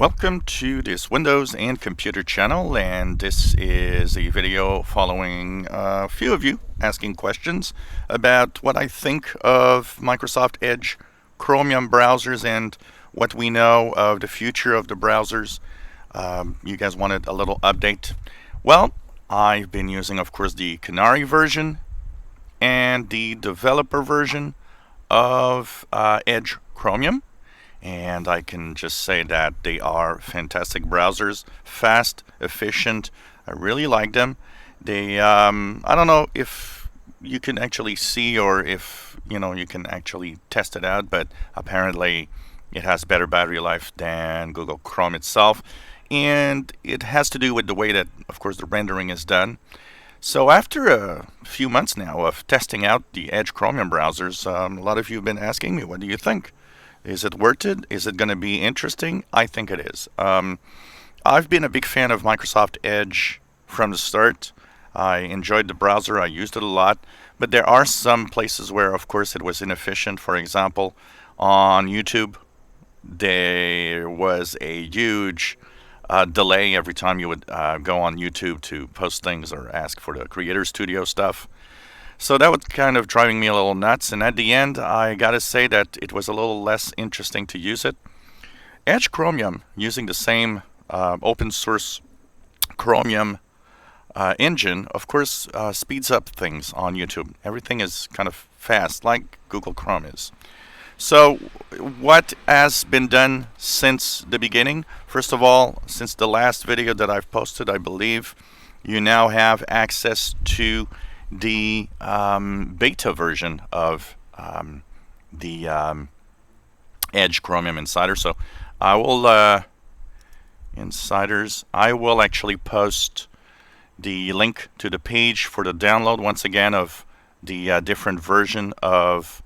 Welcome to this Windows and Computer channel, and this is a video following a few of you asking questions about what I think of Microsoft Edge Chromium browsers and what we know of the future of the browsers. You guys wanted a little update. Well, I've been using, of course, the Canary version and the developer version of Edge Chromium. And I can just say that they are fantastic browsers, fast, efficient. I really like them. They, I don't know if you can actually see or if you can actually test it out, but apparently it has better battery life than Google Chrome itself, and it has to do with the way that, of course, the rendering is done. So after a few months now of testing out the Edge Chromium browsers, a lot of you have been asking me, what do you think? Is it worth it? Is it going to be interesting? I think it is. I've been a big fan of Microsoft Edge from the start. I enjoyed the browser. I used it a lot. But there are some places where, of course, it was inefficient. For example, on YouTube, there was a huge delay every time you would go on YouTube to post things or ask for the Creator Studio stuff. So that was kind of driving me a little nuts, and at the end, I gotta say that it was a little less interesting to use it. Edge Chromium, using the same open source Chromium engine, of course, speeds up things on YouTube. Everything is kind of fast, like Google Chrome is. So what has been done since the beginning? First of all, since the last video that I've posted, I believe, you now have access to the beta version of the Edge Chromium Insider. So I will Insiders. I will actually post the link to the page for the download once again of the different version of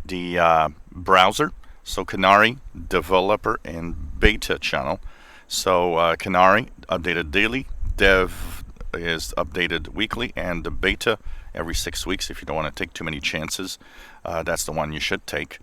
the browser. So Canary, developer, and beta channel. So Canary updated daily, Dev is updated weekly, and the beta every 6 weeks. If you don't want to take too many chances, that's the one you should take.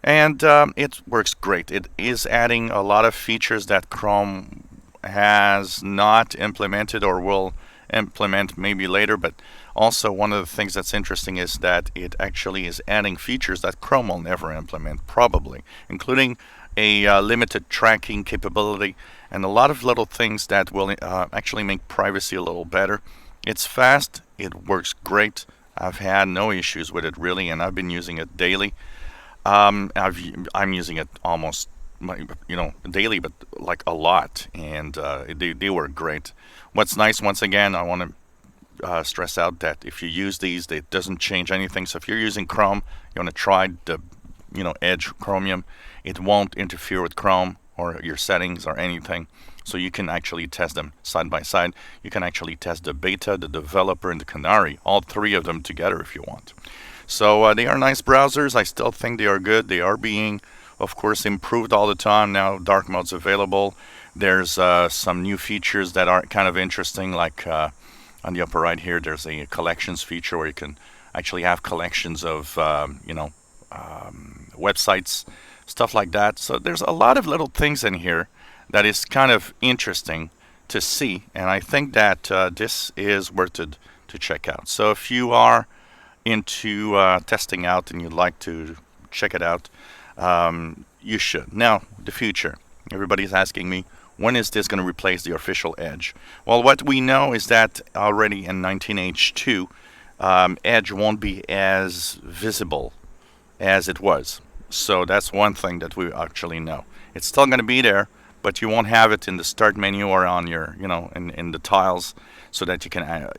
And it works great. It is adding a lot of features that Chrome has not implemented or will implement maybe later, but also one of the things that's interesting is that it actually is adding features that Chrome will never implement, probably, including a limited tracking capability and a lot of little things that will actually make privacy a little better. It's fast, it works great. I've had no issues with it really, and I've been using it daily. I'm using it almost daily, but like a lot, and they work great. What's nice, once again, I want to stress out that if you use these, it doesn't change anything. So if you're using Chrome, you want to try the Edge Chromium, it won't interfere with Chrome or your settings or anything. So you can actually test them side by side. You can actually test the beta, the developer, and the Canary, all three of them together if you want. So they are nice browsers. I still think they are good. They are being, of course, improved all the time. Now dark mode's available. There's some new features that are kind of interesting, like on the upper right here, there's a collections feature where you can actually have collections of websites, stuff like that. So there's a lot of little things in here that is kind of interesting to see, and I think that this is worth it to check out. So if you are into testing out and you'd like to check it out, you should. Now, the future. Everybody's asking me, when is this going to replace the official Edge? Well, what we know is that already in 19H2, Edge won't be as visible as it was. So that's one thing that we actually know. It's still going to be there, but you won't have it in the start menu or on your, in the tiles, so that you can,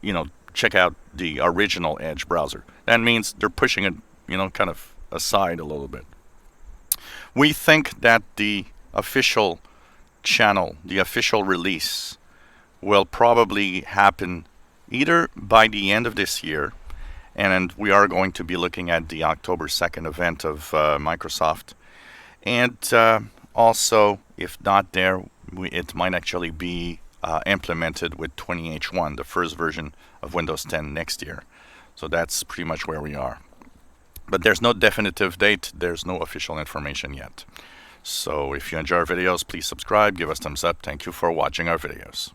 check out the original Edge browser. That means they're pushing it, kind of aside a little bit. We think that the official channel, the official release, will probably happen either by the end of this year, and we are going to be looking at the October 2nd event of Microsoft. And also, if not there, it might actually be implemented with 20H1, the first version of Windows 10 next year. So that's pretty much where we are. But there's no definitive date. There's no official information yet. So if you enjoy our videos, please subscribe, give us thumbs up. Thank you for watching our videos.